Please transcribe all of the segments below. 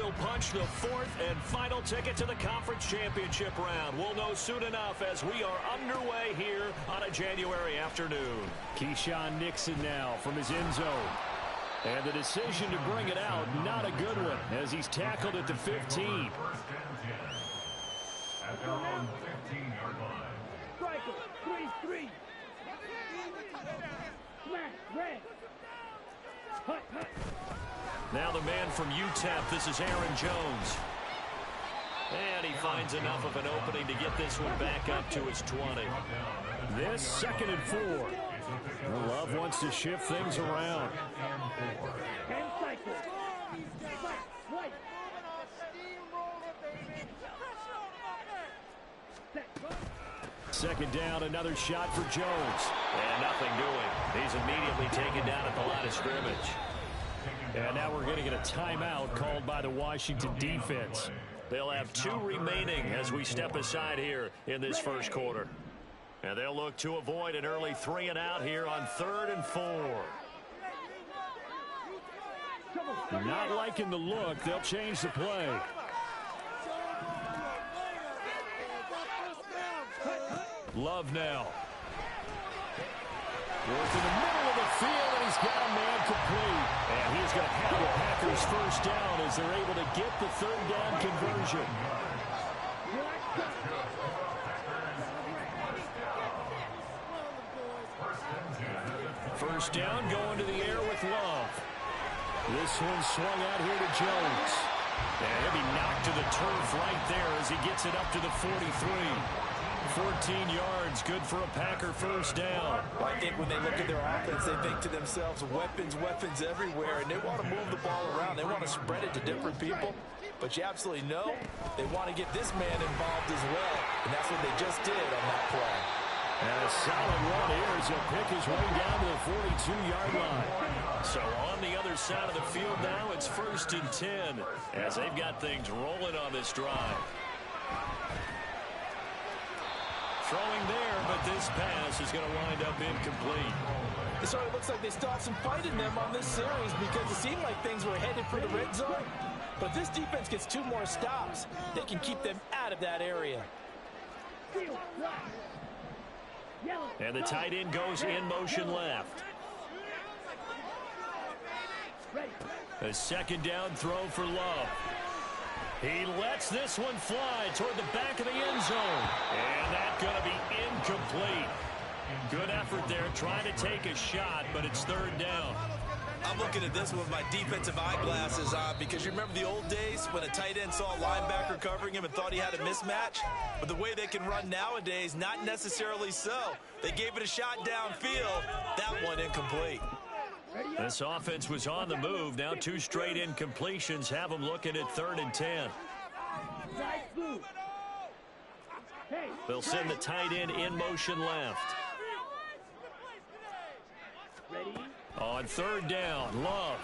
will punch the fourth and final ticket to the conference championship round. We'll know soon enough as we are underway here on a January afternoon. Keyshawn Nixon now from his end zone. And the decision to bring it out, not a good one, as he's tackled at the 15. At their own 15-yard line. Striker, 3-3. Smash, red. Hut, hut. Now the man from UTEP, this is Aaron Jones. And he finds enough of an opening to get this one back up to his 20. This 2nd and 4. Love wants to shift things around. 10 cycles. White. Second down, another shot for Jones. And nothing doing. He's immediately taken down at the line of scrimmage. And now we're going to get a timeout called by the Washington defense. They'll have 2 remaining as we step aside here in this first quarter. And they'll look to avoid an early 3 and out here on 3rd and 4. Not liking the look. They'll change the play. Love now. Work in the middle of the field, and he's got a man complete. And he's going to have the Packers first down as they're able to get the 3rd down conversion. First down going to the air with Love. This one swung out here to Jones. And he'll be knocked to the turf right there as he gets it up to the 43. 14 yards, good for a Packer first down. Well, I think when they look at their offense, they think to themselves, weapons, weapons everywhere, and they want to move the ball around. They want to spread it to different people, but you absolutely know they want to get this man involved as well, and that's what they just did on that play. And a solid run here as he'll pick his way down to the 42-yard line. So on the other side of the field now, it's 1st and 10 as they've got things rolling on this drive. Throwing there, but this pass is going to wind up incomplete. It sort of looks like they still have some fight in them on this series because it seemed like things were headed for the red zone. But this defense gets 2 more stops. They can keep them out of that area. And the tight end goes in motion left. A 2nd down throw for Love. He lets this one fly toward the back of the end zone. And that's going to be incomplete. Good effort there, trying to take a shot, but it's 3rd down. I'm looking at this with my defensive eyeglasses on because you remember the old days when a tight end saw a linebacker covering him and thought he had a mismatch? But the way they can run nowadays, not necessarily so. They gave it a shot downfield. That one incomplete. This offense was on the move. Now 2 straight incompletions have them looking at 3rd and 10. They'll send the tight end in motion left. On 3rd down, Love.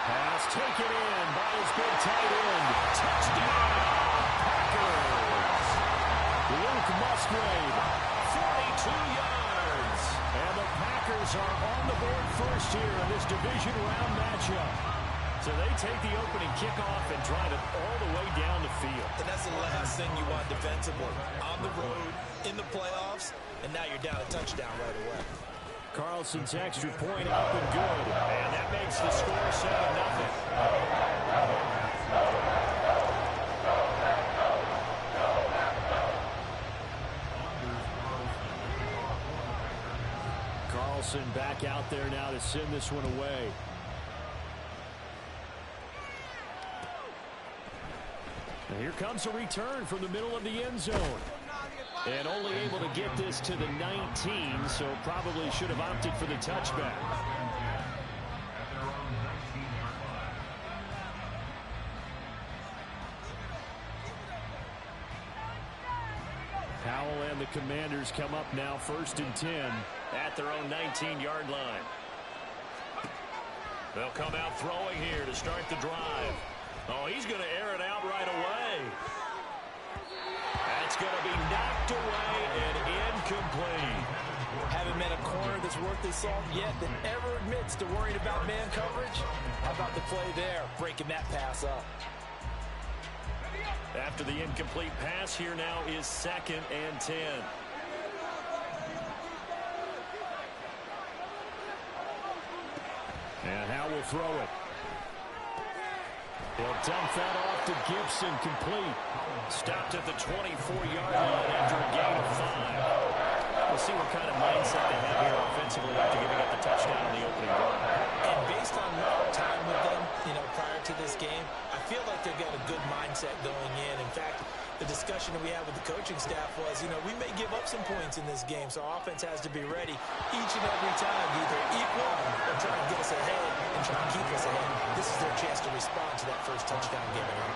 Pass taken in by his big tight end. Touchdown, Packers. Luke Musgrave, 42 yards. And the Packers are on the board first here in this division round matchup. So they take the opening kickoff and drive it all the way down the field. And that's the last thing you want defensively. On the road, in the playoffs, and now you're down a touchdown right away. Carlson's extra point up and good. And that makes the score 7-0. Carlson back out there now to send this one away. And here comes a return from the middle of the end zone. And only able to get this to the 19, so probably should have opted for the touchback. Powell and the Commanders come up now 1st and 10 at their own 19-yard line. They'll come out throwing here to start the drive. Oh, he's going to air it out right away. That's going to be knocked away and incomplete. Haven't met a corner that's worth his salt yet that ever admits to worrying about man coverage. How about the play there, breaking that pass up? After the incomplete pass, here now is 2nd and 10. And Howe will throw it. He'll dump that off to Gibson, complete. Stopped at the 24-yard line after a gain of 5. We'll see what kind of mindset they have here offensively after giving up the touchdown in the opening drive. And based on our time with them, prior to this game, I feel like they've got a good mindset going in. In fact, the discussion that we had with the coaching staff was, we may give up some points in this game, so our offense has to be ready each and every time to either equal or try and get us ahead and try and keep us ahead. This is their chance to respond to that first touchdown given up.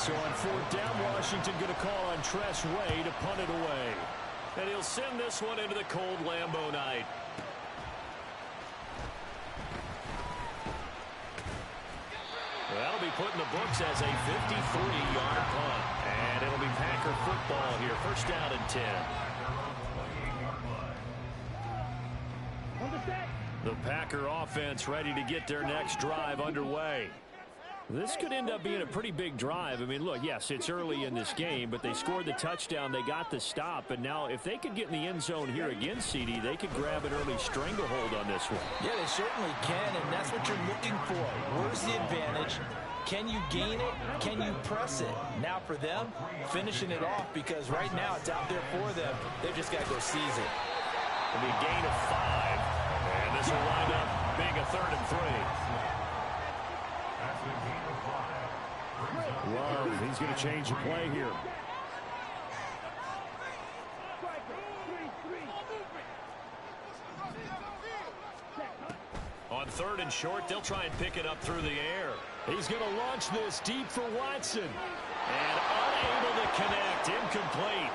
So on 4th down, Washington going to call on Tress Way to punt it away. And he'll send this one into the cold Lambeau night. That'll be put in the books as a 53-yard punt. And it'll be Packer football here. First down and 10. The Packer offense ready to get their next drive underway. This could end up being a pretty big drive. I mean, look, yes, it's early in this game, but they scored the touchdown. They got the stop. And now if they could get in the end zone here again, CD, they could grab an early stranglehold on this one. Yeah, they certainly can, and that's what you're looking for. Where's the advantage? Can you gain it? Can you press it? Now for them, finishing it off, because right now it's out there for them. They've just got to go seize it. It'll be a gain of 5. And this will wind up being a 3rd and 3. Love, he's going to change the play here. On 3rd and short, they'll try and pick it up through the air. He's going to launch this deep for Watson. And unable to connect, incomplete.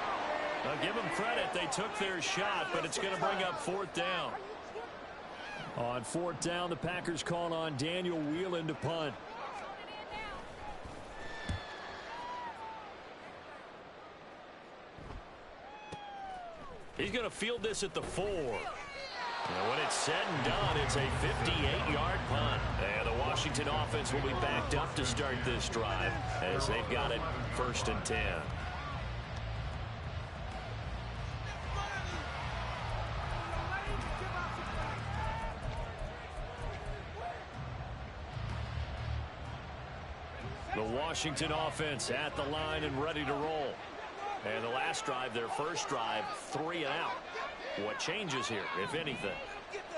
I'll give them credit, they took their shot, but it's going to bring up 4th down. On 4th down, the Packers call on Daniel Whelan to punt. He's going to field this at the 4. And when it's said and done, it's a 58-yard punt. And the Washington offense will be backed up to start this drive as they've got it 1st and 10. The Washington offense at the line and ready to roll. And the last drive, their first drive, 3 and out. What changes here, if anything?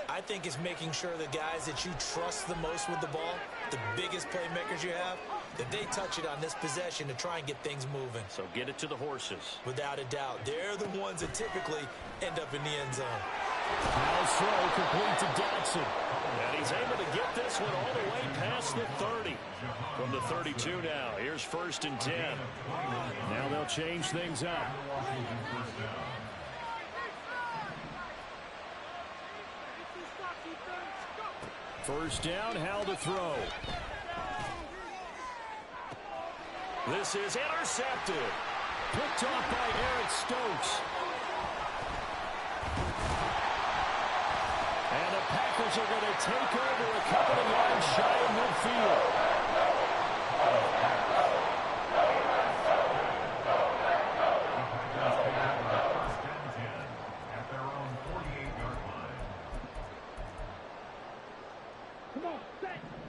I think it's making sure the guys that you trust the most with the ball, the biggest playmakers you have, that they touch it on this possession to try and get things moving. So get it to the horses. Without a doubt. They're the ones that typically end up in the end zone. Now throw complete to Dotson. And he's able to get this one all the way past the 30. From the 32 now. Here's 1st and 10. Now they'll change things up. First down, Howell to throw. This is intercepted. Picked off by Eric Stokes. And the Packers are going to take over a couple of yards shy of midfield.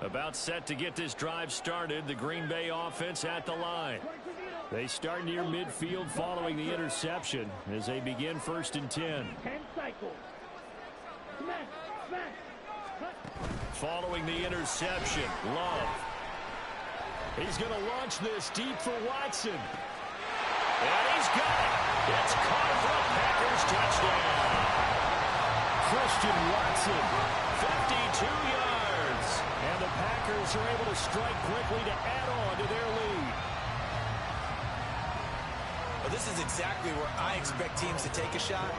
About set to get this drive started. The Green Bay offense at the line. They start near midfield following the interception as they begin 1st and 10. 10 cycles. Smash, smash. Following the interception, Love. He's going to launch this deep for Watson. And he's got it. It's caught for a Packers touchdown. Christian Watson, 52 yards. And the Packers are able to strike quickly to add on to their lead. Well, this is exactly where I expect teams to take a shot.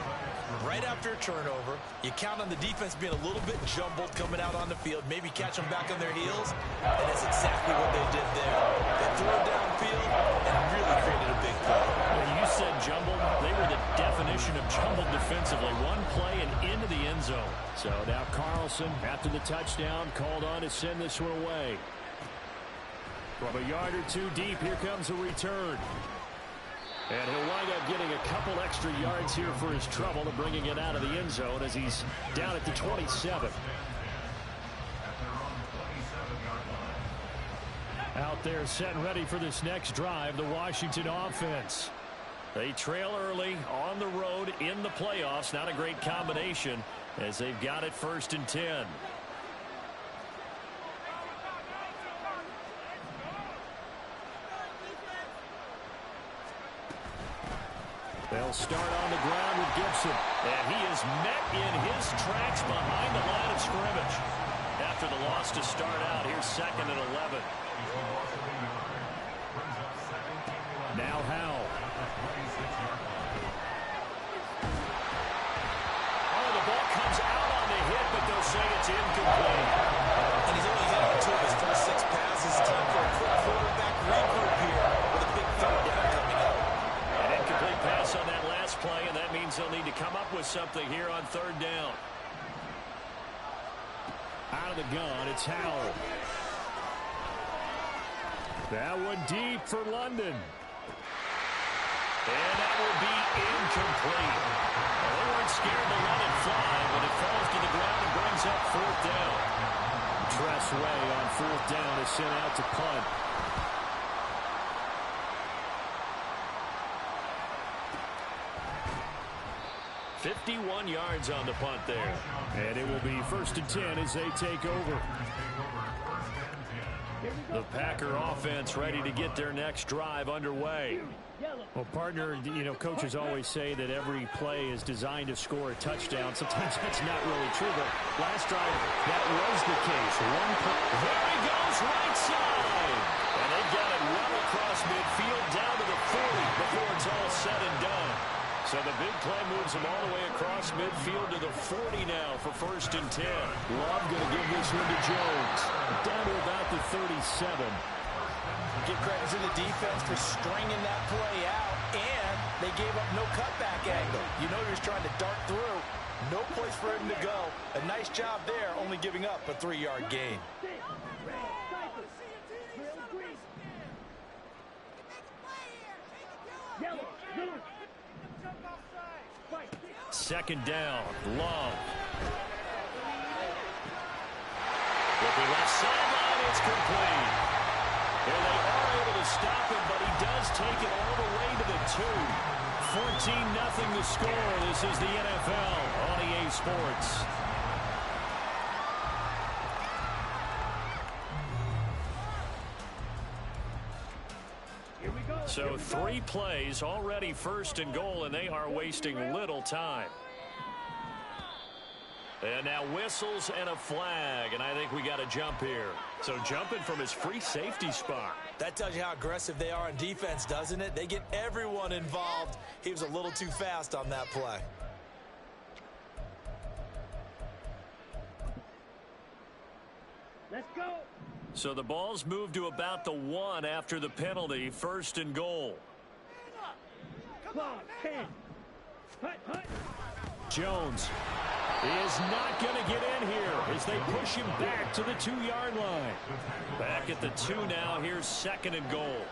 Right after a turnover, you count on the defense being a little bit jumbled coming out on the field, maybe catch them back on their heels, and that's exactly what they did there. They threw it downfield and really created a big play. Well, you said jumbled. They were the definition of jumbled defensively. One play and into the end zone. Carlson, after the touchdown, called on to send this one away. From a yard or two deep, here comes a return. And he'll wind up getting a couple extra yards here for his trouble and bringing it out of the end zone as he's down at the 27. Out there set and ready for this next drive, the Washington offense. They trail early on the road in the playoffs. Not a great combination as they've got it 1st and 10. They'll start on the ground with Gibson. And he is met in his tracks behind the line of scrimmage. After the loss to start out, here's 2nd and 11. Now Howell. Oh, the ball comes out on the hit, but they'll say it's incomplete. And he's only hit on 2 of his first 6 passes. Time for a quick quarterback regroup here with a big 3rd down coming up. An incomplete pass on that last play, and that means they'll need to come up with something here on 3rd down. Out of the gun, it's Howell. That one deep for London. And that will be incomplete. Well, they weren't scared to let it fly, but it falls to the ground and brings up 4th down. Tress Way on 4th down is sent out to punt. .51 yards on the punt there. And it will be 1st and 10 as they take over. The Packer offense ready to get their next drive underway. Well, partner, you know, coaches always say that every play is designed to score a touchdown. Sometimes that's not really true, but last drive, that was the case. One play. There he goes, right side. And they got it well across midfield down to the 40 before it's all said and done. So the big play moves him all the way across midfield to the 40 now for 1st and 10. Love going to give this one to Jones. Down to about the 37. Give credit to the defense for stringing that play out, and they gave up no cutback angle. You know he was trying to dart through. No place for him to go. A nice job there, only giving up a 3-yard gain. Second down, Love. With the left sideline, it's complete. And they are able to stop him, but he does take it all the way to the 2. 14-0 the score. This is the NFL on EA Sports. So 3 plays already 1st and goal, and they are wasting little time. And now whistles and a flag, and I think we got a jump here. So jumping from his free safety spot. That tells you how aggressive they are on defense, doesn't it? They get everyone involved. He was a little too fast on that play. Let's go. So the ball's moved to about the 1 after the penalty. 1st and goal. Clock 10. Hut, hut. Jones is not going to get in here as they push him back to the 2-yard line. Back at the 2 now. Here's 2nd and goal.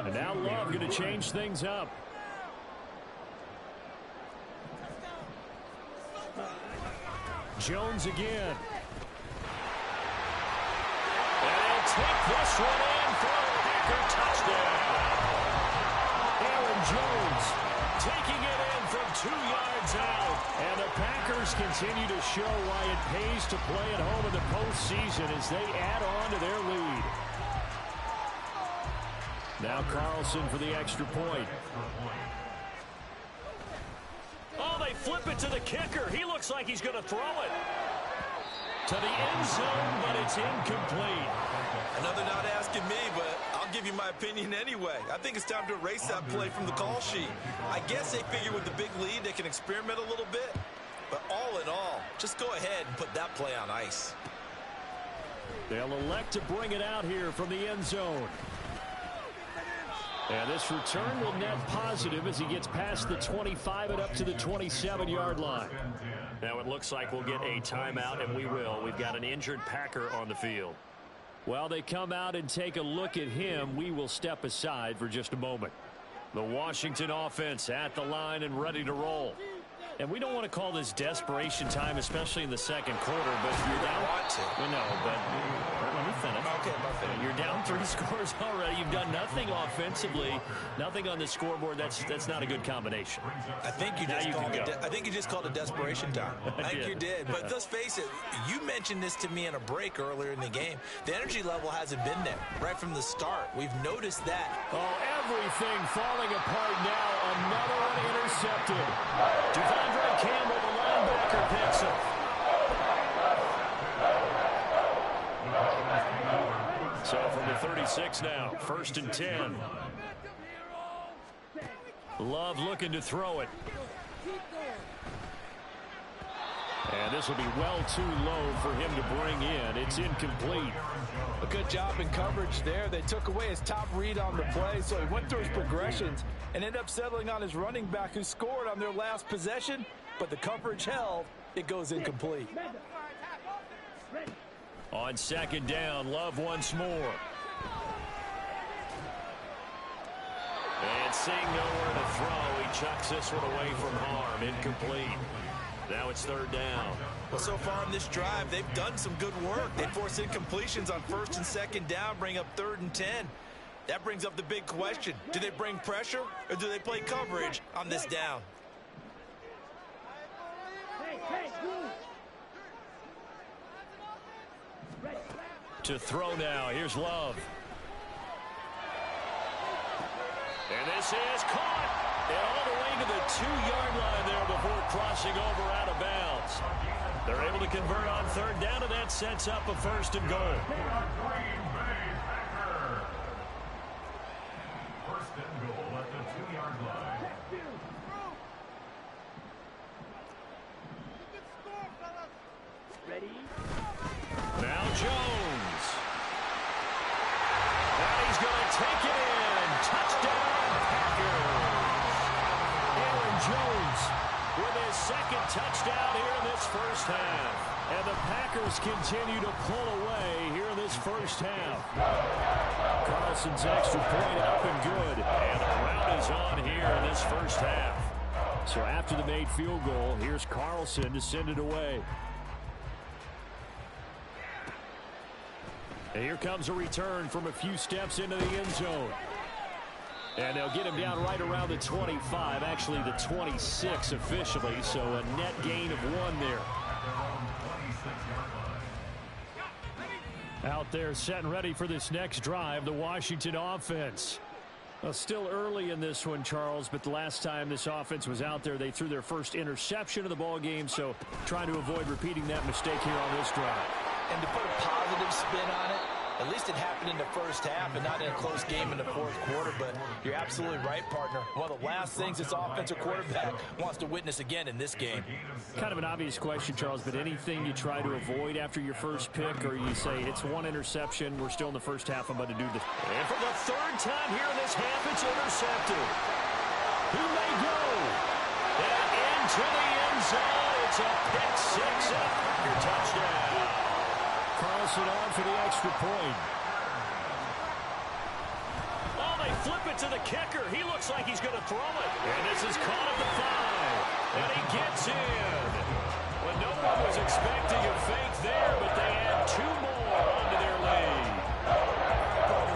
And now Love going to change things up. Jones again. And they'll take this one in for a Packer touchdown. Aaron Jones taking it in from 2 yards out. And the Packers continue to show why it pays to play at home in the postseason as they add on to their lead. Now Carlson for the extra point. Oh, they flip it to the kicker. He looks like he's going to throw it to the end zone, but it's incomplete. Another not asking me, but I'll give you my opinion anyway. I think it's time to erase that play from the call sheet. I guess they figure with the big lead they can experiment a little bit. But all in all, just go ahead and put that play on ice. They'll elect to bring it out here from the end zone. And this return will net positive as he gets past the 25 and up to the 27-yard line. Now it looks like we'll get a timeout, and we will. We've got an injured Packer on the field. While they come out and take a look at him, we will step aside for just a moment. The Washington offense at the line and ready to roll. And we don't want to call this desperation time, especially in the second quarter, but you're down. No, but let me finish. Okay, you're down 3 scores already. You've done nothing offensively, nothing on the scoreboard. That's not a good combination. I think you just called it desperation time. I think you did. But let's face it, you mentioned this to me in a break earlier in the game. The energy level hasn't been there right from the start. We've noticed that. Oh, everything falling apart now. Another one intercepted. Devondre Campbell, the linebacker, picks it. So from the 36 now, 1st and 10. Love looking to throw it. And this will be well too low for him to bring in. It's incomplete. A good job in coverage there. They took away his top read on the play, so he went through his progressions and ended up settling on his running back who scored on their last possession, but the coverage held. It goes incomplete. On 2nd down, Love once more. And seeing nowhere to throw, he chucks this one away from harm. Incomplete. Now it's 3rd down. Well, so far in this drive, they've done some good work. They force incompletions on 1st and 2nd down, bring up 3rd and 10. That brings up the big question. Do they bring pressure or do they play coverage on this down? To throw now. Here's Love. And this is caught. And all the way to the 2-yard line there before crossing over out of bounds. They're able to convert on 3rd down, and that sets up a 1st and goal. First and goal at the 2-yard line. Ready? Now Jones. And he's going to take it in. Touchdown, Packers. Aaron Jones with his 2nd touchdown here in this first half. And the Packers continue to pull away here in this first half. Carlson's extra point up and good. And the round is on here in this first half. So after the made field goal, here's Carlson to send it away. And here comes a return from a few steps into the end zone. And they'll get him down right around the 25, actually the 26 officially, so a net gain of 1 there. Out there set and ready for this next drive, the Washington offense. Well, still early in this one, Charles, but the last time this offense was out there, they threw their first interception of the ball game, so trying to avoid repeating that mistake here on this drive. And to put a positive spin on it, at least it happened in the first half and not in a close game in the 4th quarter. But you're absolutely right, partner. One of the last things this offensive quarterback wants to witness again in this game. Kind of an obvious question, Charles, but anything you try to avoid after your first pick, or you say it's 1 interception, we're still in the first half, I'm going to do this. And for the 3rd time here in this half, it's intercepted. Who may go? And into the end zone. It's a pick 6 and a Packer touchdown. Carlson on for the extra point. Oh, they flip it to the kicker. He looks like he's going to throw it. And this is caught at the 5. And he gets in. Well, no one was expecting a fake there, but they add 2 more onto their lead.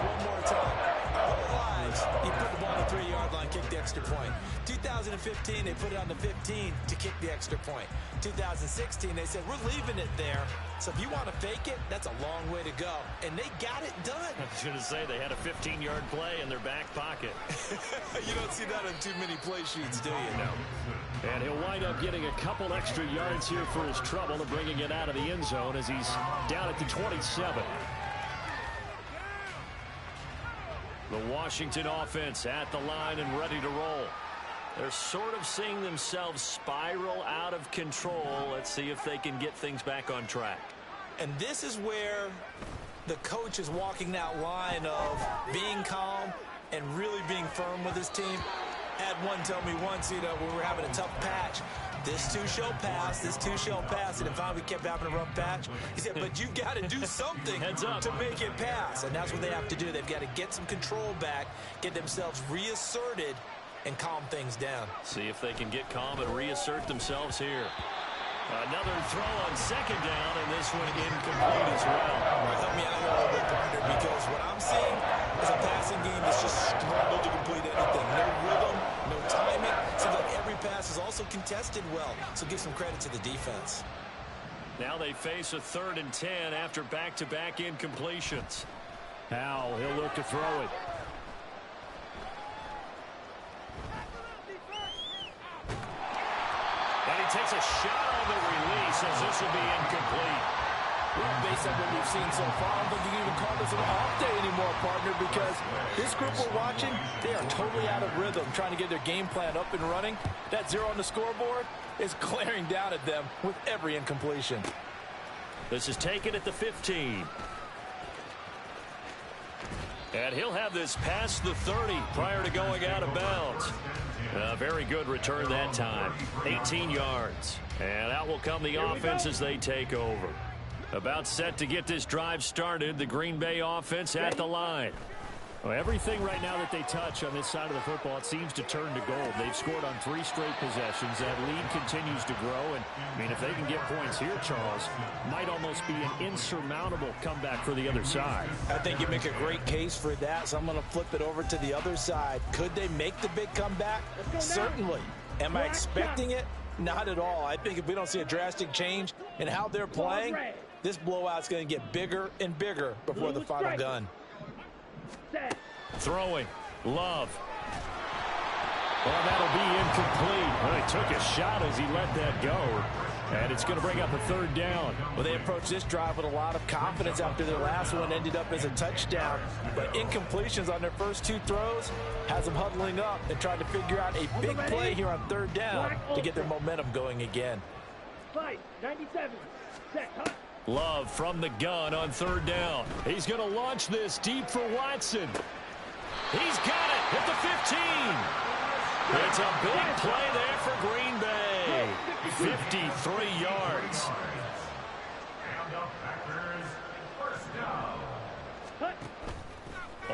One more time. Whole lives, he put the ball on the 3-yard line, kicked the extra point. 2015, they put it on the 15 to kick the extra point. 2016, they said, we're leaving it there. So if you want to fake it, that's a long way to go. And they got it done. I was going to say, they had a 15-yard play in their back pocket. You don't see that on too many play sheets, do you? No. And he'll wind up getting a couple extra yards here for his trouble and bringing it out of the end zone as he's down at the 27. The Washington offense at the line and ready to roll. They're sort of seeing themselves spiral out of control. Let's see if they can get things back on track. And this is where the coach is walking that line of being calm and really being firm with his team. Had one tell me once, when we were having a tough patch, this too shall pass, this too shall pass. And finally we kept having a rough patch. He said, but you got to do something to make it pass. And that's what they have to do. They've got to get some control back, get themselves reasserted, and calm things down. See if they can get calm and reassert themselves here. Another throw on second down, and this one incomplete as well. All right, help me out here a little bit, partner, because what I'm seeing is a passing game that's just struggled to complete anything. No rhythm, no timing. Seems like every pass is also contested well, so give some credit to the defense. Now they face a 3rd and 10 after back-to-back incompletions. Howell, he'll look to throw it. And he takes a shot on the release as this will be incomplete. Well, based on what we've seen so far, I don't think you can even call this an off day anymore, partner, because this group we're watching, they are totally out of rhythm, trying to get their game plan up and running. That 0 on the scoreboard is glaring down at them with every incompletion. This is taken at the 15. And he'll have this past the 30 prior to going out of bounds. A very good return that time. 18 yards. And out will come the offense as they take over. About set to get this drive started. The Green Bay offense at the line. Well, everything right now that they touch on this side of the football, it seems to turn to gold. They've scored on 3 straight possessions. That lead continues to grow. And, I mean, if they can get points here, Charles, might almost be an insurmountable comeback for the other side. I think you make a great case for that, so I'm going to flip it over to the other side. Could they make the big comeback? Certainly. Am I expecting it? Not at all. I think if we don't see a drastic change in how they're playing, this blowout's going to get bigger and bigger before the final gun. Throwing. Love. Well, that'll be incomplete. Well, he took a shot as he let that go. And it's going to bring up a 3rd down. Well, they approached this drive with a lot of confidence after their last one ended up as a touchdown. But incompletions on their first 2 throws has them huddling up and trying to figure out a big play here on 3rd down to get their momentum going again. 97. Set. Love from the gun on 3rd down. He's going to launch this deep for Watson. He's got it at the 15. It's a big play there for Green Bay. 53 yards. And the Packers, first down.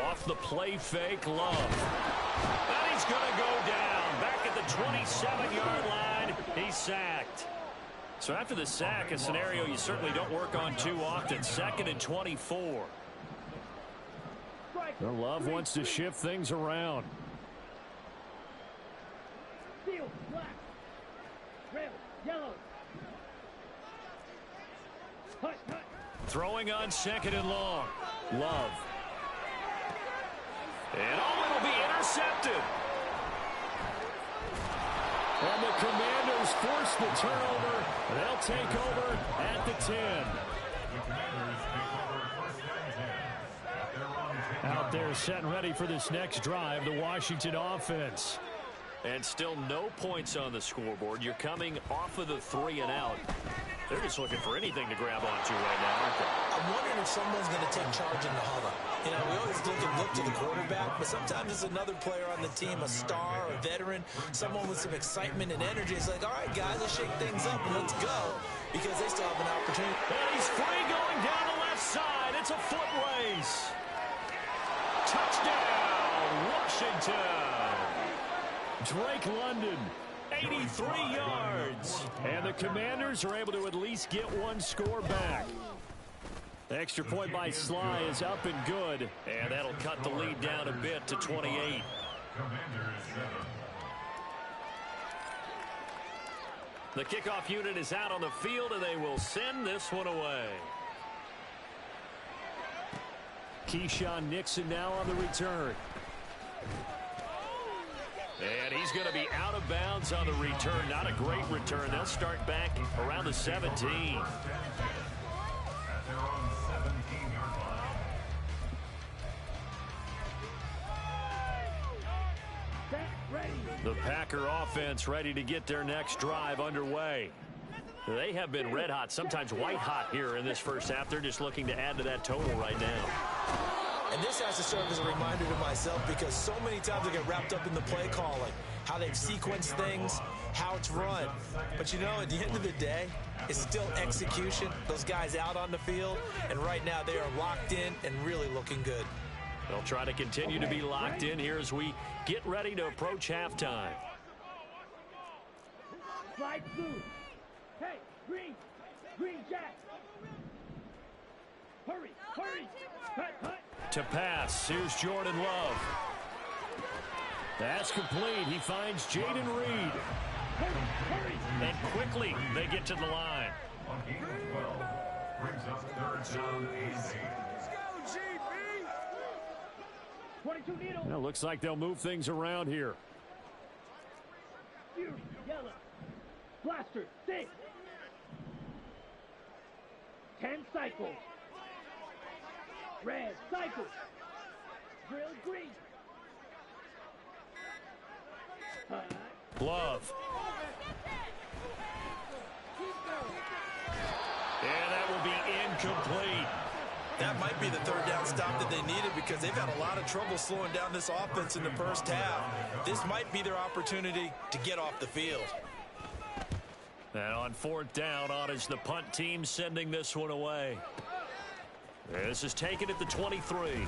Off the play fake, Love. And he's going to go down. Back at the 27-yard line. He's sacked. So after the sack, a scenario you certainly don't work on too often. 2nd and 24. Well, Love wants to shift things around. Steel, black, red, yellow. Throwing on 2nd and long. Love. And it'll be intercepted. And the Commanders force the turnover. They'll take over at the 10. Out there set and ready for this next drive, the Washington offense. And still no points on the scoreboard. You're coming off of the 3 and out. They're just looking for anything to grab onto right now, aren't they? I'm wondering if someone's going to take charge in the huddle. We always look to the quarterback, but sometimes it's another player on the team, a star, a veteran, someone with some excitement and energy. It's like, all right, guys, let's shake things up and let's go, because they still have an opportunity. And he's free going down the left side. It's a foot race. Touchdown, Washington. Drake London, 83 yards. And the Commanders are able to at least get one score back. The extra point by Sly is up and good. And that'll cut the lead down a bit to 28. The kickoff unit is out on the field, and they will send this one away. Keyshawn Nixon now on the return. And he's going to be out of bounds on the return. Not a great return. They'll start back around the 17. The Packer offense ready to get their next drive underway. They have been red hot, sometimes white hot here in this first half. They're just looking to add to that total right now. And this tries to serve as a reminder to myself because so many times I get wrapped up in the play calling, how they've sequenced things, how it's run. But, you know, at the end of the day, it's still execution. Those guys out on the field, and right now they are locked in and really looking good. They'll try to continue to be locked in here as we get ready to approach halftime. Slide blue. Hey, green. Green jack. Hurry, hurry. Hut, hut. To pass, here's Jordan Love. Pass complete. He finds Jaden Reed. Hurry, hurry. And quickly, they get to the line. On game of 12, brings up third down and 8. 22 needle. Well, looks like they'll move things around here. Fury, yellow. Blaster, 6. 10 cycles. Red, cycle. Drill, green. Love. And that will be incomplete. That might be the third down stop that they needed because they've had a lot of trouble slowing down this offense in the first half. This might be their opportunity to get off the field. And on fourth down, on is the punt team sending this one away. This is taken at the 23.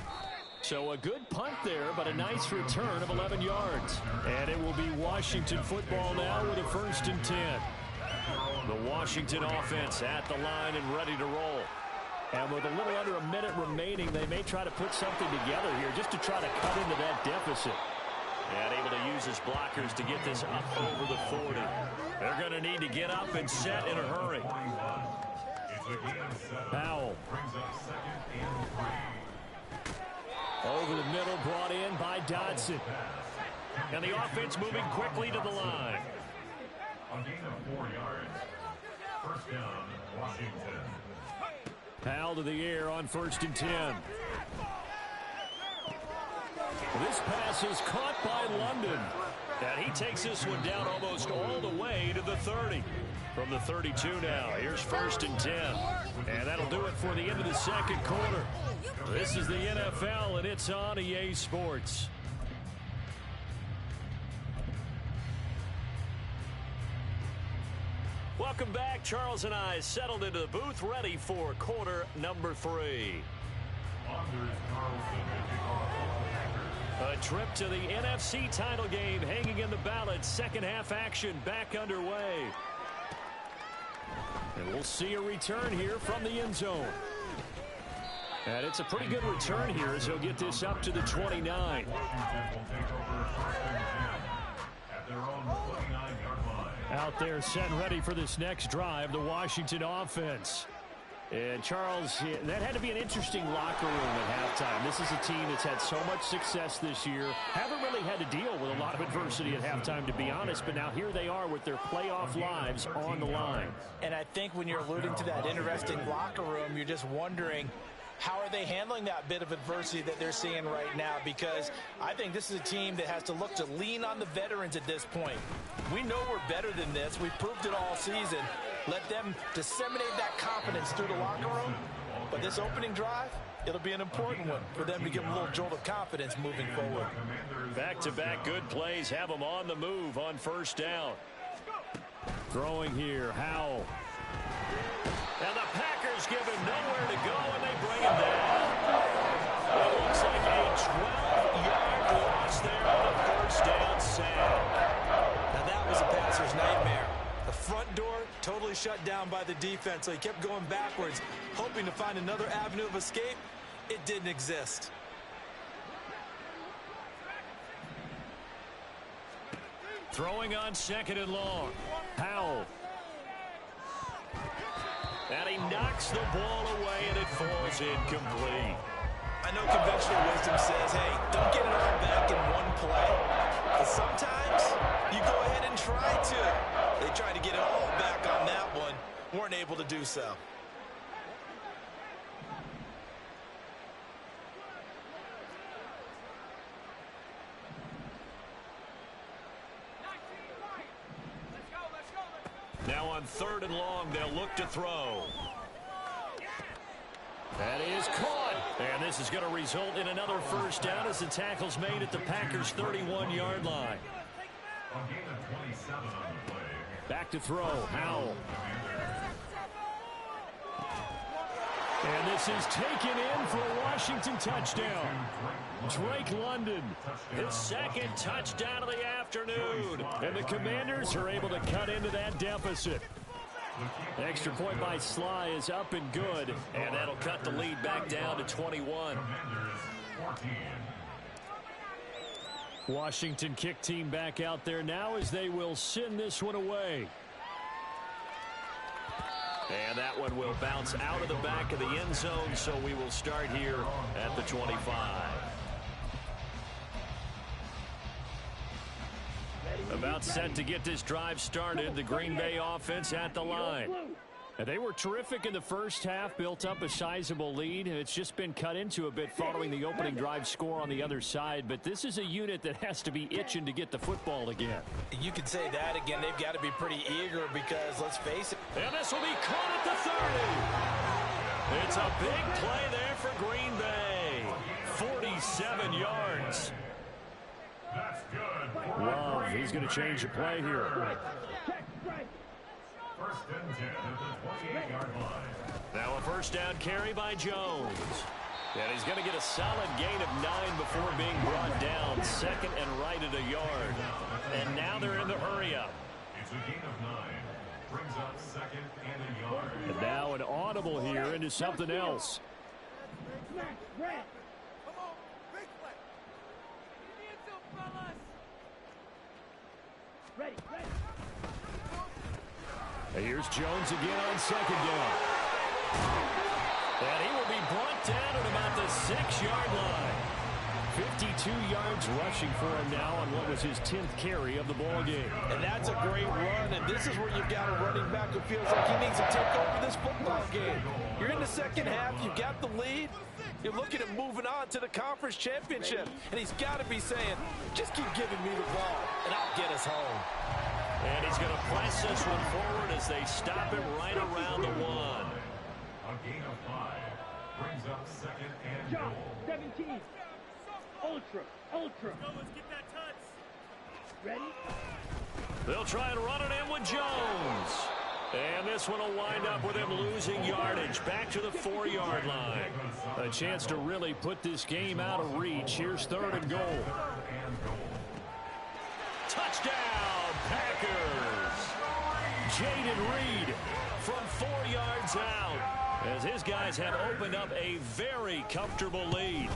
So a good punt there, but a nice return of 11 yards. And it will be Washington football now with a 1st and 10. The Washington offense at the line and ready to roll. And with a little under a minute remaining, they may try to put something together here just to try to cut into that deficit. And able to use his blockers to get this up over the 40. They're going to need to get up and set in a hurry. Powell. Over the middle, brought in by Dodson. And the offense moving quickly to the line. A gain of 4 yards. First down, Washington. Powell to the air on 1st and 10. This pass is caught by London. And he takes this one down almost all the way to the 30. From the 32 now, here's 1st and 10. And that'll do it for the end of the second quarter. This is the NFL, and it's on EA Sports. Welcome back. Charles and I settled into the booth, ready for quarter number 3. A trip to the NFC title game hanging in the balance. Second half action back underway. And we'll see a return here from the end zone. And it's a pretty good return here as he'll get this up to the 29. Out there set and ready for this next drive, the Washington offense. And Charles, that had to be an interesting locker room at halftime. This is a team that's had so much success this year. Haven't really had to deal with a lot of adversity at halftime, to be honest. But now here they are with their playoff lives on the line. And I think when you're alluding to that interesting locker room, you're just wondering, how are they handling that bit of adversity that they're seeing right now? Because I think this is a team that has to look to lean on the veterans at this point. We know we're better than this. We've proved it all season. Let them disseminate that confidence through the locker room. But this opening drive, it'll be an important one for them to give them a little jolt of confidence moving forward. Back-to-back good plays have them on the move on 1st down. Throwing here, Howell. And the Packers give him nowhere to go, and they bring him down. It looks like a 12-yard loss there on a 1st down sack. Now that was a passer's nightmare. The front door totally shut down by the defense, so he kept going backwards, hoping to find another avenue of escape. It didn't exist. Throwing on 2nd and long. Powell. And he knocks the ball away, and it falls incomplete. I know conventional wisdom says, hey, don't get it all back in one play. But sometimes you go ahead and try to. They tried to get it all back on that one. Weren't able to do so. Now on 3rd and long, they'll look to throw. That is caught. And this is going to result in another first down as the tackle's made at the Packers' 31-yard line. On gain of 27 on the play. Back to throw, Howell. And this is taken in for a Washington touchdown. Drake London, his second touchdown of the afternoon. And the Commanders are able to cut into that deficit. The extra point by Sly is up and good, and that'll cut the lead back down to 21. Washington kick team back out there now as they will send this one away. And that one will bounce out of the back of the end zone, so we will start here at the 25. About set to get this drive started, the Green Bay offense at the line. And they were terrific in the first half, built up a sizable lead. It's just been cut into a bit following the opening drive score on the other side. But this is a unit that has to be itching to get the football again. You could say that again. They've got to be pretty eager because, let's face it. And this will be caught at the 30. It's a big play there for Green Bay. 47 yards. That's good. Love, he's going to change the play here. First and 10 at the 28-yard line. Now a first down carry by Jones. And he's going to get a solid gain of 9 before being brought down. Second and right at a yard. And now they're in the hurry-up. It's a gain of 9. Brings up second and a yard. And now an audible here into something else. Ready, ready. Here's Jones again on second down. And he will be brought down at about the 6-yard line. 52 yards rushing for him now on what was his 10th carry of the ball game. And that's a great run, and this is where you've got a running back who feels like he needs to take over this football game. You're in the second half, you've got the lead, you're looking at moving on to the conference championship, and he's got to be saying, just keep giving me the ball, and I'll get us home. And he's going to press this one forward as they stop him right around the 1. A gain of 5. Brings up second and Job, goal. 17. Ultra, ultra. Let's get that touch. Ready? They'll try and run it in with Jones. And this one will wind up with him losing yardage back to the 4-yard line. A chance to really put this game out of reach. Here's third and goal. Touchdown, Packers. Jaden Reed from 4 yards out as his guys have opened up a very comfortable lead.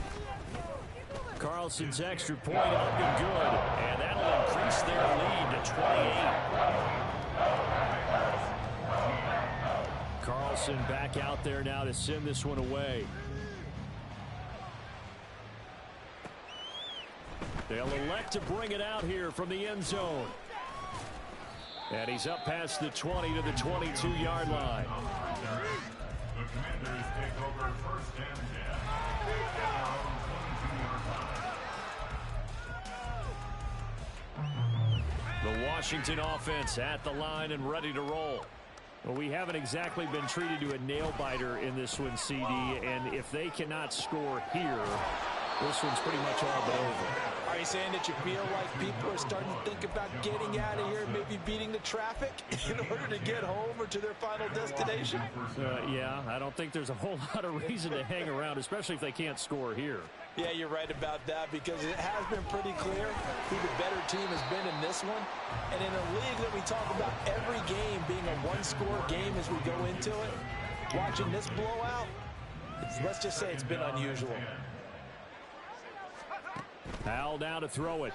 Carlson's extra point up and good, and that'll increase their lead to 28. Carlson back out there now to send this one away. They'll elect to bring it out here from the end zone. And he's up past the 20 to the 22-yard line. The Commanders take over first and 10. The Washington offense at the line and ready to roll. Well, we haven't exactly been treated to a nail-biter in this one, CD, and if they cannot score here, this one's pretty much all but over. Are you saying that you feel like people are starting to think about getting out of here, maybe beating the traffic in order to get home or to their final destination? Yeah, I don't think there's a whole lot of reason to hang around, especially if they can't score here. Yeah, you're right about that because it has been pretty clear who the better team has been in this one. And in a league that we talk about every game being a one-score game as we go into it, watching this blowout, let's just say it's been unusual. Howell down to throw it.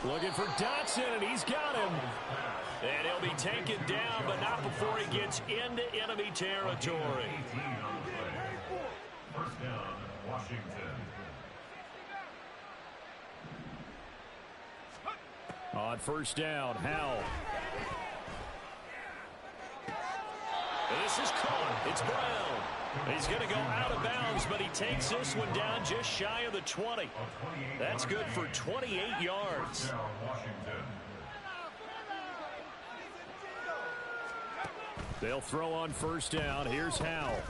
Looking for Dotson, and he's got him. And he'll be taken down, but not before he gets into enemy territory. First down, Washington. On first down, Howell. This is caught. It's Brown. He's going to go out of bounds, but he takes this one down just shy of the 20. That's good for 28 yards. They'll throw on first down. Here's Howell.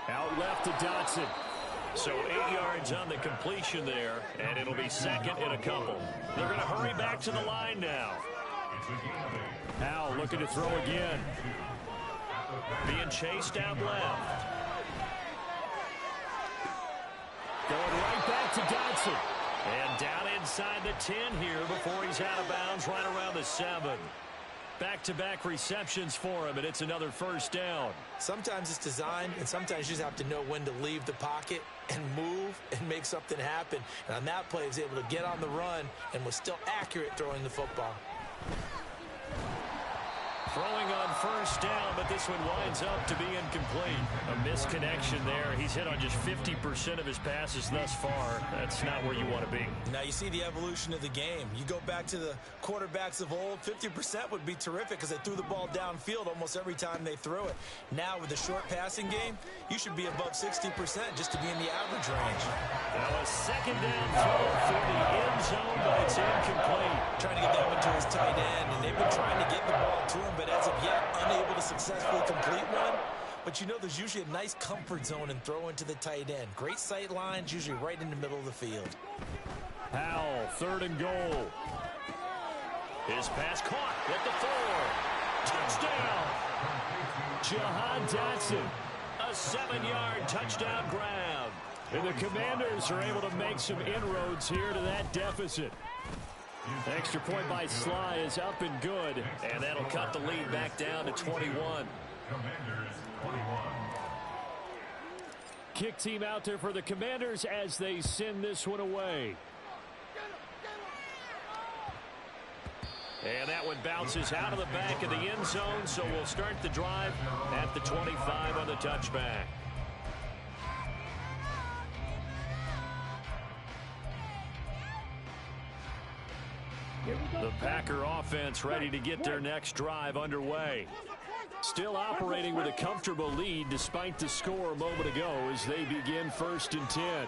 Out left to Dotson. So 8 yards on the completion there, and it'll be second and a couple. They're going to hurry back to the line now. Howell looking to throw again. Being chased out left. Going right back to Dotson. And down inside the 10 here before he's out of bounds right around the 7. Back-to-back receptions for him, and it's another first down. Sometimes it's designed, and sometimes you just have to know when to leave the pocket and move and make something happen. And on that play, he was able to get on the run and was still accurate throwing the football. Throwing on first down, but this one winds up to be incomplete. A misconnection there. He's hit on just 50% of his passes thus far. That's not where you want to be. Now you see the evolution of the game. You go back to the quarterbacks of old, 50% would be terrific because they threw the ball downfield almost every time they threw it. Now with the short passing game, you should be above 60% just to be in the average range. Now a second down throw for the end zone, but it's incomplete. Trying to get that one to his tight end, and they've been trying to get the ball to him, but as of yet, unable to successfully complete one. But you know there's usually a nice comfort zone in throwing to the tight end. Great sight lines, usually right in the middle of the field. Howell, 3rd and goal. His pass caught at the 4. Touchdown! Jahan Dotson. A 7-yard touchdown grab. And the Commanders are able to make some inroads here to that deficit. Extra point by Sly is up and good, and that'll cut the lead back down to 21. Commanders 21. Kick team out there for the Commanders as they send this one away. And that one bounces out of the back of the end zone, so we'll start the drive at the 25 on the touchback. The Packer offense ready to get their next drive underway. Still operating with a comfortable lead despite the score a moment ago as they begin 1st and 10.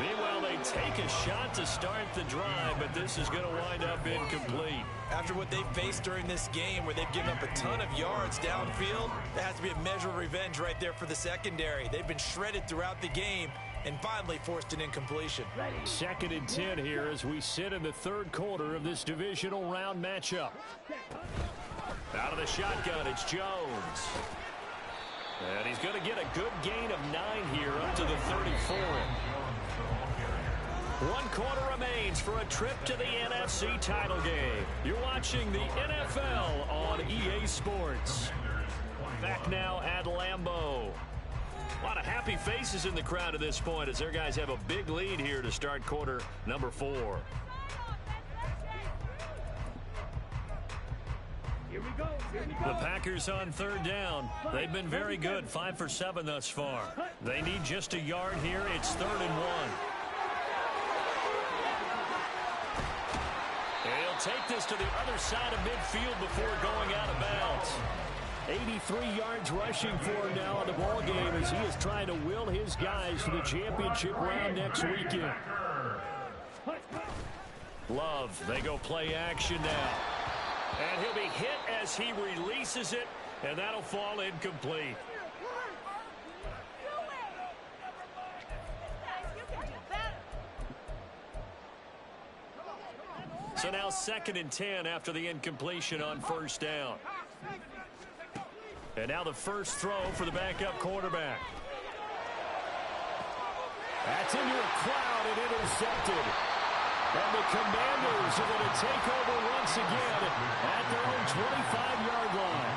Meanwhile, they take a shot to start the drive, but this is going to wind up incomplete. After what they've faced during this game where they've given up a ton of yards downfield, there has to be a measure of revenge right there for the secondary. They've been shredded throughout the game and finally forced an incompletion. 2nd and 10 here as we sit in the 3rd quarter of this divisional round matchup. Out of the shotgun, it's Jones. And he's going to get a good gain of 9 here up to the 34. 1 quarter remains for a trip to the NFC title game. You're watching the NFL on EA Sports. Back now at Lambeau. A lot of happy faces in the crowd at this point as their guys have a big lead here to start quarter number 4. Here we go. The Packers on 3rd down. They've been very good, 5 for 7 thus far. They need just a yard here. It's 3rd and 1. And he'll take this to the other side of midfield before going out of bounds. 83 yards rushing for him now in the ballgame as he is trying to will his guys to the championship round next weekend. Love, they go play action now. And he'll be hit as he releases it, and that'll fall incomplete. So now 2nd and 10 after the incompletion on 1st down. And now the first throw for the backup quarterback. That's into a cloud and intercepted. And the Commanders are going to take over once again at their own 25-yard line.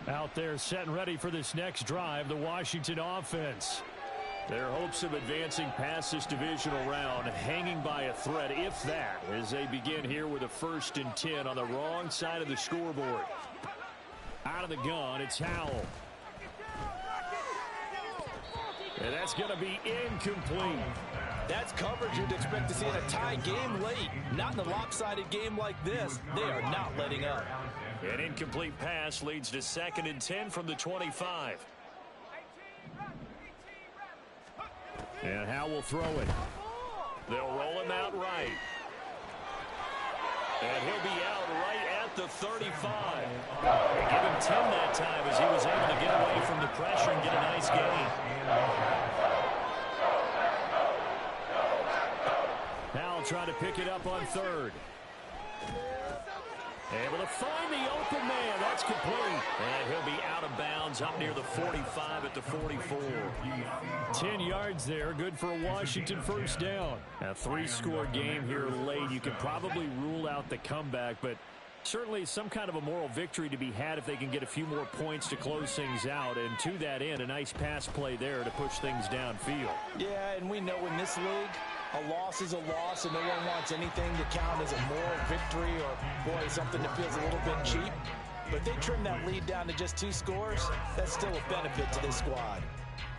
Out there set and ready for this next drive, the Washington offense. Their hopes of advancing past this divisional round hanging by a thread, if that, as they begin here with a 1st and 10 on the wrong side of the scoreboard. Out of the gun, it's Howell. And that's going to be incomplete. That's coverage you'd expect to see in a tie game late. Not in a lopsided game like this. They are not letting up. An incomplete pass leads to 2nd and 10 from the 25. And Howe will throw it. They'll roll him out right. And he'll be out right at the 35. Give him 10 that time as he was able to get away from the pressure and get a nice gain. Howe trying to pick it up on third. Able to find the open man. That's complete. And he'll be out of bounds up near the 45 at the 44. 10 yards there. Good for a Washington first down. A 3-score game here late. You could probably rule out the comeback, but certainly some kind of a moral victory to be had if they can get a few more points to close things out. And to that end, a nice pass play there to push things downfield. Yeah, and we know in this league, a loss is a loss, and no one wants anything to count as a moral victory or, boy, something that feels a little bit cheap. But if they trim that lead down to just 2 scores, that's still a benefit to this squad.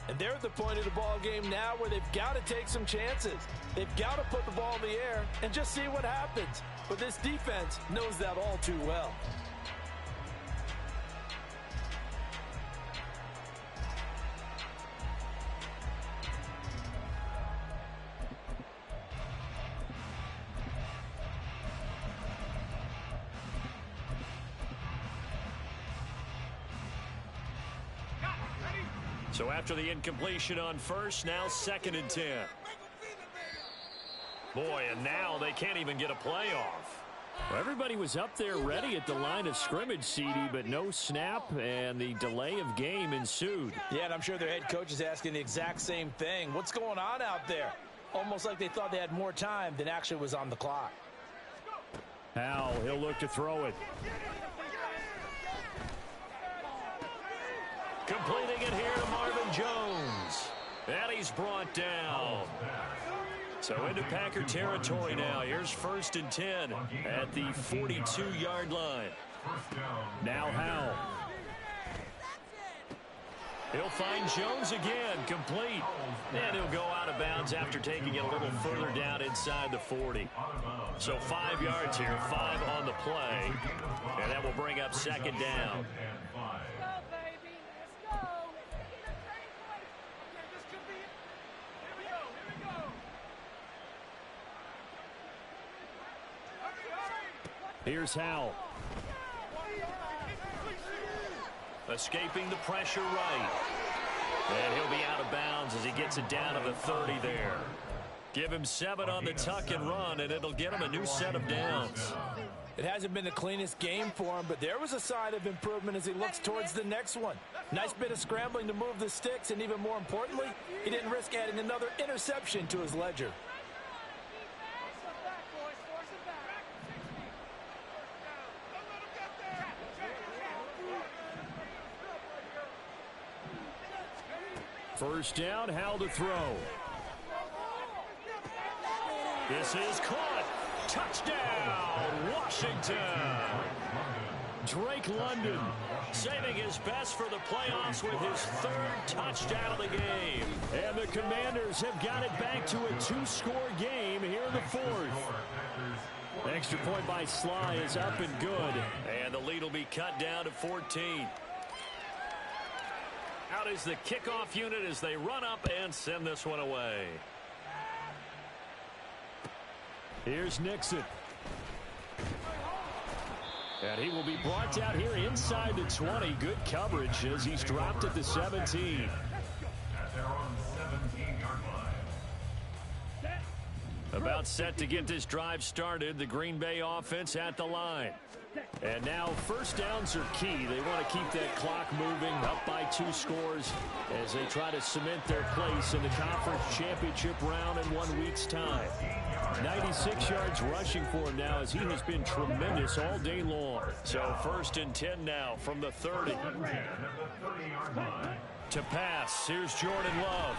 And they're at the point of the ball game now where they've got to take some chances. They've got to put the ball in the air and just see what happens. But this defense knows that all too well. So after the incompletion on first, now 2nd and 10. Boy, and now they can't even get a play off. Well, everybody was up there ready at the line of scrimmage, CD, but no snap, and the delay of game ensued. Yeah, and I'm sure their head coach is asking the exact same thing. What's going on out there? Almost like they thought they had more time than actually was on the clock. Howe, he'll look to throw it. Completing it here to Marvin Jones. And he's brought down. So into Packer territory now. Here's 1st and 10 at the 42-yard line. Now Howe. He'll find Jones again, complete. And he'll go out of bounds after taking it a little further down inside the 40. So 5 yards here, 5 on the play. And that will bring up 2nd down. Here's Howe. Escaping the pressure right. And he'll be out of bounds as he gets it down to the 30 there. Give him 7 on the tuck and run, and it'll get him a new set of downs. It hasn't been the cleanest game for him, but there was a sign of improvement as he looks towards the next one. Nice bit of scrambling to move the sticks, and even more importantly, he didn't risk adding another interception to his ledger. First down, Howe to throw. This is caught. Touchdown, Washington. Drake London saving his best for the playoffs with his 3rd touchdown of the game. And the Commanders have got it back to a 2-score game here in the 4th. Extra point by Sly is up and good. And the lead will be cut down to 14. Out is the kickoff unit as they run up and send this one away. Here's Nixon. And he will be brought out here inside the 20. Good coverage as he's dropped at the 17. About set to get this drive started. The Green Bay offense at the line. And now first downs are key. They want to keep that clock moving, up by 2 scores as they try to cement their place in the conference championship round in 1 week's time. 96 yards rushing for him now as he has been tremendous all day long. So 1st and 10 now from the 30. To pass, here's Jordan Love.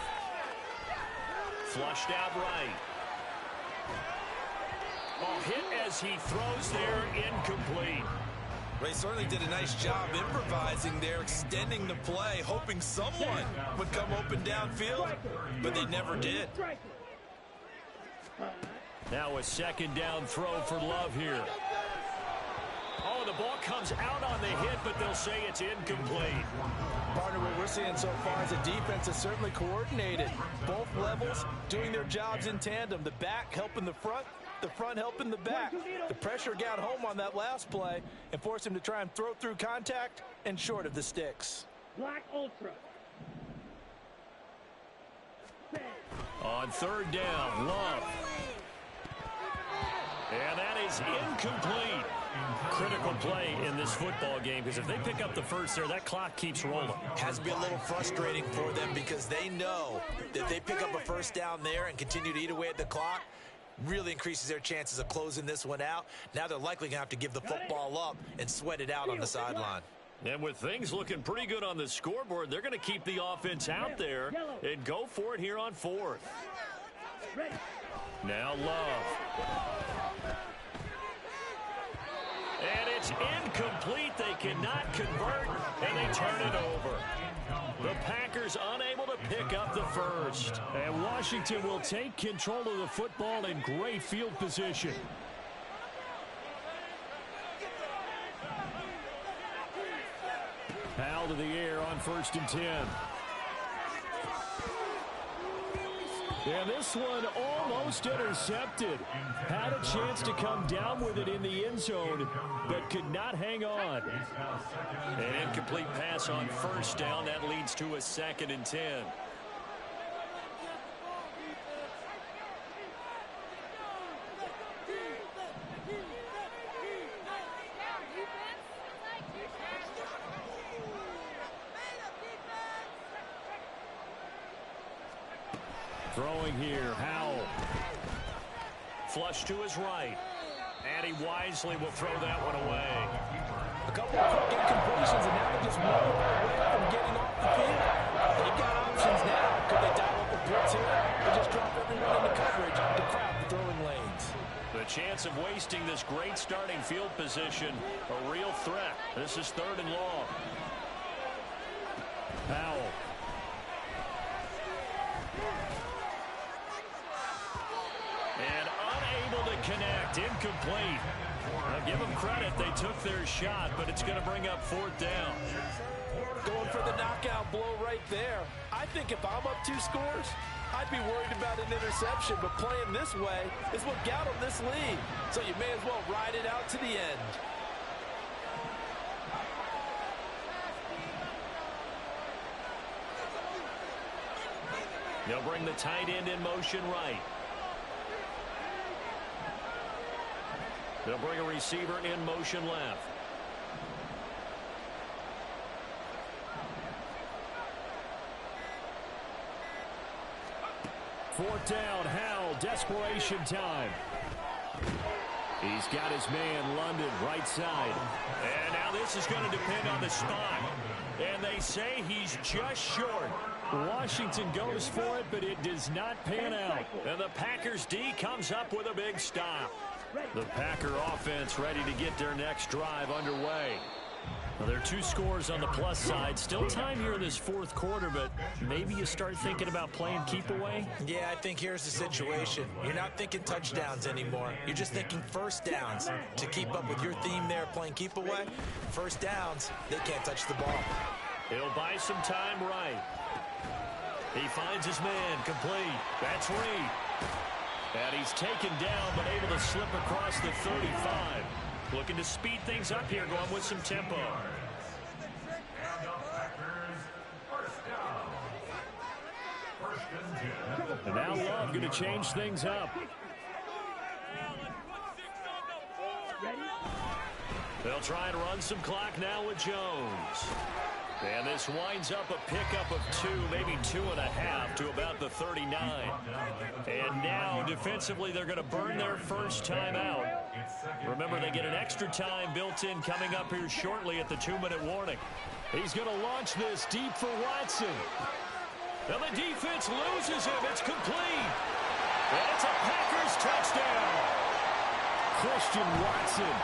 Flushed out right. Oh, hit as he throws there, incomplete. Ray certainly did a nice job improvising there, extending the play, hoping someone would come open downfield, but they never did. Now a 2nd down throw for Love here. Oh, and the ball comes out on the hit, but they'll say it's incomplete. Partner, what we're seeing so far is the defense is certainly coordinated. Both levels doing their jobs in tandem. The back helping the front helping the back. The pressure got home on that last play and forced him to try and throw through contact and short of the sticks. Black Ultra. On third down, Love. And that is incomplete. Critical play in this football game, because if they pick up the first there, that clock keeps rolling. Has to be a little frustrating for them because they know that if they pick up a first down there and continue to eat away at the clock, really increases their chances of closing this one out. Now they're likely going to have to give the football up and sweat it out on the sideline. And with things looking pretty good on the scoreboard, they're going to keep the offense out there and go for it here on fourth. Now Love. And it's incomplete. They cannot convert, and they turn it over. The Packers unable to pick up the first. And Washington will take control of the football in great field position. Powell to the air on 1st and 10. And this one almost intercepted. Had a chance to come down with it in the end zone, but could not hang on. An incomplete pass on 1st down. That leads to a 2nd and 10. Throwing here, Howell. Flush to his right. And he wisely will throw that one away. A couple of quick incompletions, and now they're just one away from getting off the field. They've got options now. Could they dial up the blitz here or just drop everyone into coverage to crowd the throwing lanes? The chance of wasting this great starting field position, a real threat. This is 3rd and long. Powell. And unable to connect. Incomplete. Now give them credit. They took their shot, but it's going to bring up 4th down. Going for the knockout blow right there. I think if I'm up 2 scores, I'd be worried about an interception, but playing this way is what got them this lead. So you may as well ride it out to the end. They'll bring the tight end in motion right. They'll bring a receiver in motion left. Fourth down, Howell, desperation time. He's got his man, London, right side. And now this is going to depend on the spot. And they say he's just short. Washington goes for it, but it does not pan out. And the Packers D comes up with a big stop. The Packer offense ready to get their next drive underway. Well, there are 2 scores on the plus side. Still time here in this 4th quarter, but maybe you start thinking about playing keep away? Yeah, I think here's the situation. You're not thinking touchdowns anymore. You're just thinking first downs. To keep up with your theme there, playing keep away, first downs, they can't touch the ball. He'll buy some time right. He finds his man, complete. That's Reed. And he's taken down, but able to slip across the 35. Looking to speed things up here, going with some tempo. And now Love going to change things up. They'll try and run some clock now with Jones. And this winds up a pickup of 2, maybe 2.5 to about the 39. And now defensively they're going to burn their first time out. Remember, they get an extra time built in coming up here shortly at the 2-minute warning. He's going to launch this deep for Watson. And the defense loses him. It's complete. And it's a Packers touchdown. Christian Watson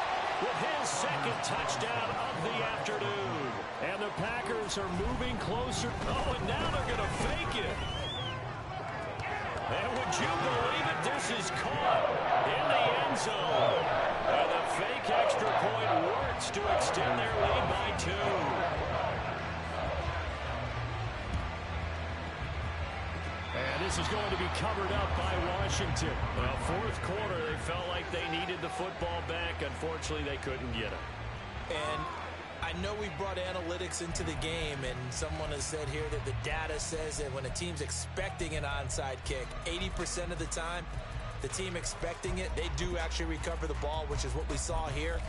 with his 2nd touchdown of the afternoon. And the Packers are moving closer. Oh, and now they're going to fake it. And would you believe it? This is caught in the end zone. And the fake extra point works to this is going to be covered up by Washington. Well, fourth quarter, they felt like they needed the football back. Unfortunately, they couldn't get it. And I know we brought analytics into the game, and someone has said here that the data says that when a team's expecting an onside kick, 80% of the time, the team expecting it, they do actually recover the ball, which is what we saw here.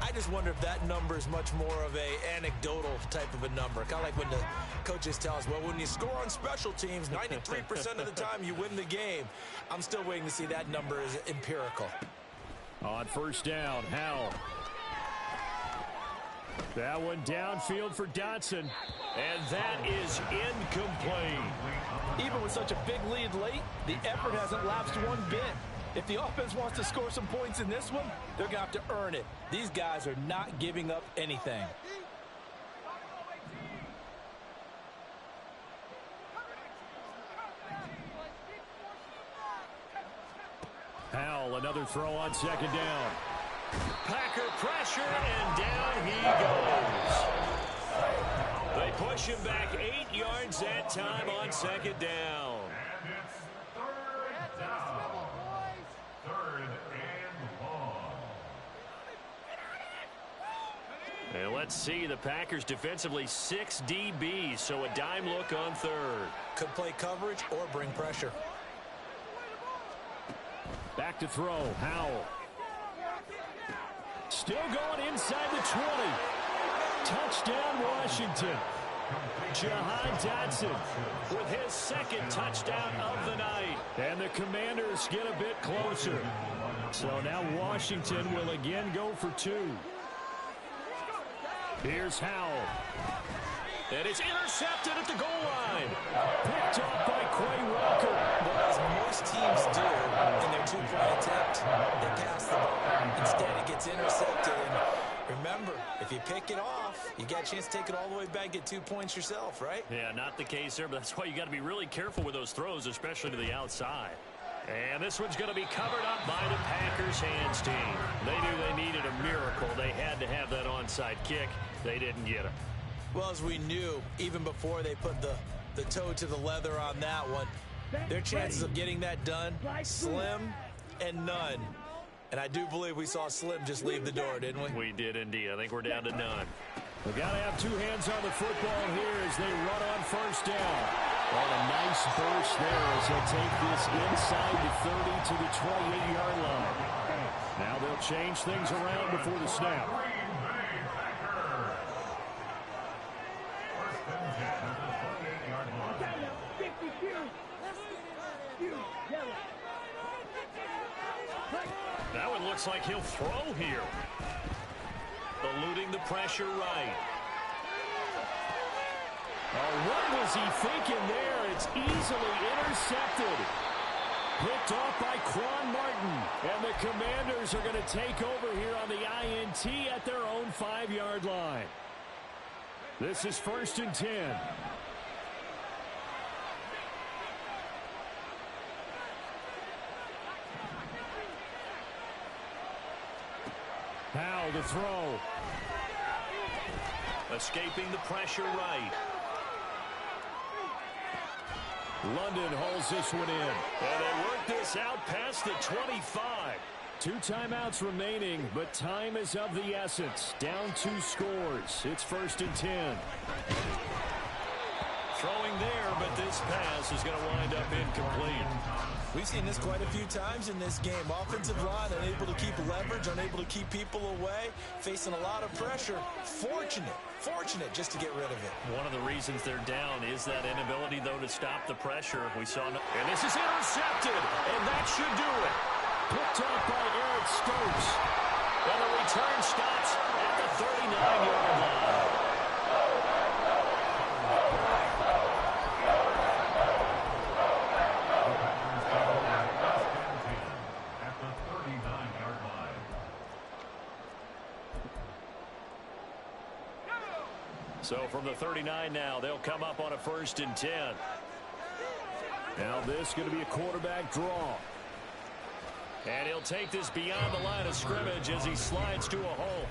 I just wonder if that number is much more of a anecdotal type of a number. Kind of like when the coaches tell us, well, when you score on special teams, 93% of the time you win the game. I'm still waiting to see that number is empirical. On first down, Howell. That one downfield for Dotson. And that is incomplete. Even with such a big lead late, the effort hasn't lapsed one bit. If the offense wants to score some points in this one, they're going to have to earn it. These guys are not giving up anything. Howell, another throw on second down. Packer pressure, and down he goes. They push him back 8 yards that time on second down. And it's third down. Third and long. And let's see, the Packers defensively 6 DBs, so a dime look on third. Could play coverage or bring pressure. Back to throw, Howell. Still going inside the 20. Touchdown, Washington. Jahan Dotson with his second touchdown of the night. And the Commanders get a bit closer. So now Washington will again go for 2. Here's Howell. And it's intercepted at the goal line. Picked up by Quay Walker. Well, as most teams do in their two-point attempt, they pass the ball. Instead, it gets intercepted. And remember, if you pick it off, you got a chance to take it all the way back, get 2 points yourself, right? Yeah, not the case there, but that's why you got to be really careful with those throws, especially to the outside. And this one's going to be covered up by the Packers hands team. They knew they needed a miracle. They had to have that onside kick. They didn't get it. Well, as we knew, even before they put the toe to the leather on that one, their chances of getting that done, slim and none. And I do believe we saw Slim just leave the door, didn't we? We did indeed. I think we're down to none. We've got to have 2 hands on the football here as they run on first down. On a nice burst there as they'll take this inside the 30 to the 28-yard line. Now they'll change things around before the snap. That one looks like he'll throw here. Eluding the pressure right. Oh, what was he thinking there? It's easily intercepted. Picked off by Quan Martin. And the Commanders are going to take over here on the INT at their own 5-yard line. This is 1st and 10. Howell to throw. Escaping the pressure right. London holds this one in. And they work this out past the 25. 2 timeouts remaining, but time is of the essence. Down 2 scores. It's 1st and 10. Throwing there, but this pass is going to wind up incomplete. We've seen this quite a few times in this game. Offensive line unable to keep leverage, unable to keep people away, facing a lot of pressure. Fortunate just to get rid of it. One of the reasons they're down is that inability, though, to stop the pressure. We saw, and this is intercepted, and that should do it. Picked up by Eric Stokes. And the return stops at the 39-yard line. So from the 39 now, they'll come up on a 1st and 10. Now this is going to be a quarterback draw. And he'll take this beyond the line of scrimmage as he slides to a hole.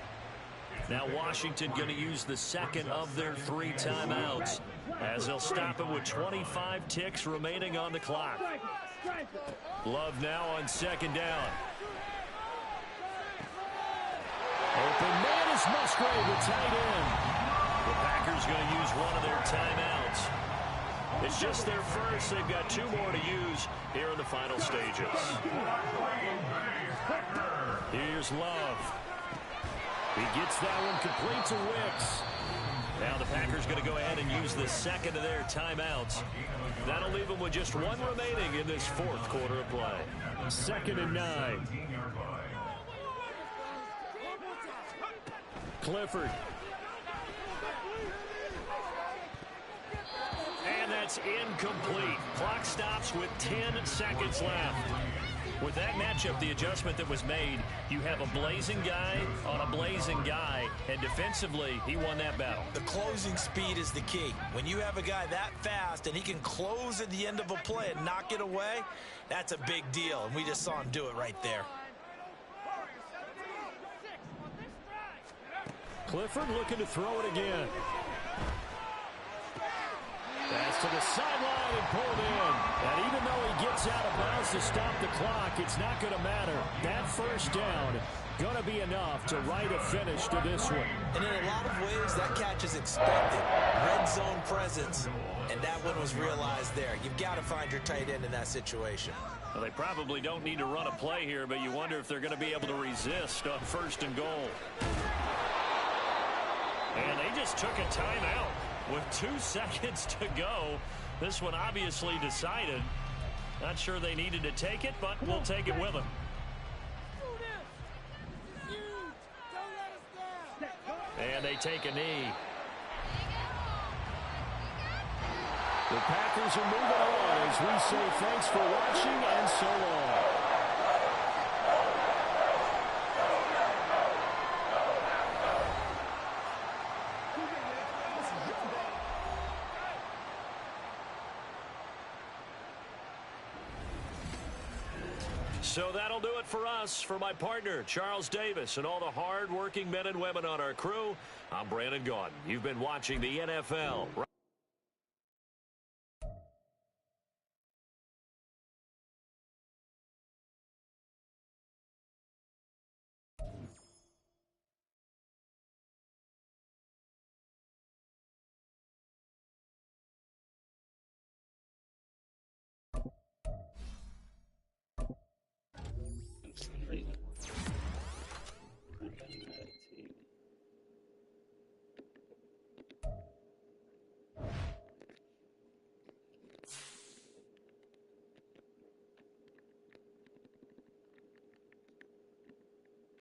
Now Washington going to use the second of their 3 timeouts as they'll stop it with 25 ticks remaining on the clock. Love now on second down. Open man is Musgrave, the tight end. The Packers going to use one of their timeouts. It's just their first. They've got 2 more to use here in the final stages. Here's Love. He gets that one complete to Wicks. Now the Packers going to go ahead and use the second of their timeouts. That'll leave them with just 1 remaining in this 4th quarter of play. 2nd and 9. Clifford. And that's incomplete. Clock stops with 10 seconds left. With that matchup, the adjustment that was made, you have a blazing guy on a blazing guy, and defensively, he won that battle. The closing speed is the key. When you have a guy that fast and he can close at the end of a play and knock it away, that's a big deal, and we just saw him do it right there. Clifford looking to throw it again. Pass to the sideline and pulled in. And even though he gets out of bounds to stop the clock, it's not going to matter. That first down going to be enough to write a finish to this one. And in a lot of ways, that catch is expected. Red zone presence, and that one was realized there. You've got to find your tight end in that situation. Well, they probably don't need to run a play here, but you wonder if they're going to be able to resist on 1st and goal. And they just took a timeout with 2 seconds to go. This one obviously decided. Not sure they needed to take it, but we'll take it with them. And they take a knee. The Packers are moving on as we say thanks for watching and so long. So that'll do it for us. For my partner, Charles Davis, and all the hard-working men and women on our crew, I'm Brandon Gaudin. You've been watching the NFL.